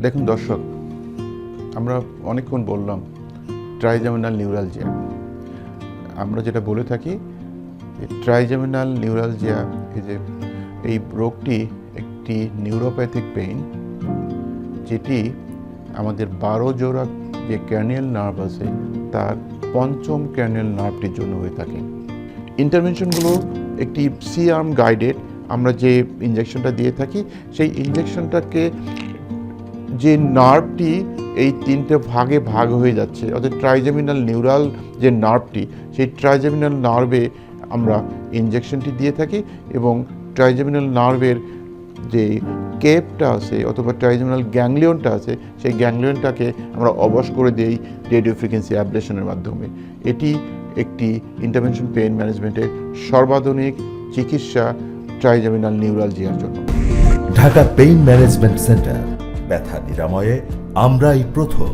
দেখুন দর্শক, আমরা অনেকক্ষণ বললাম ট্রাইজেমিনাল নিউরালজিয়া। আমরা যেটা বলে থাকি ট্রাইজেমিনাল নিউরালজিয়া এই রোগটি একটি নিউরোপ্যাথিক পেইন, যেটি আমাদের 12 জোড়া যে ক্র্যানিয়াল নার্ভ আছে তার পঞ্চম ক্র্যানিয়াল নার্ভটির জন্য হয়ে থাকে। ইন্টারভেনশনগুলো একটি সি-আর্ম গাইডেড। আমরা যে ইনজেকশনটা দিয়ে থাকি সেই ইনজেকশনটাকে যে নার্ভটি এই তিনটে ভাগে ভাগ হয়ে যাচ্ছে, অর্থাৎ ট্রাইজেমিনাল নিউরাল যে নার্ভটি, সেই ট্রাইজেমিনাল নার্ভে আমরা ইনজেকশনটি দিয়ে থাকি এবং ট্রাইজেমিনাল নার্ভের যে কেপটা আছে অথবা ট্রাইজেমিনাল গ্যাংলিয়নটা আছে সেই গ্যাংলিয়নটাকে আমরা অবশ করে দিই রেডিও ফ্রিকোয়েন্সি অ্যাবলেশনের মাধ্যমে। এটি একটি ইন্টারভেনশন পেইন ম্যানেজমেন্টের সর্বাধুনিক চিকিৎসা ট্রাইজেমিনাল নিউরালজিয়ার জন্য। ঢাকা পেইন ম্যানেজমেন্ট সেন্টার, ব্যথা নিরাময়ে আমরাই প্রথম।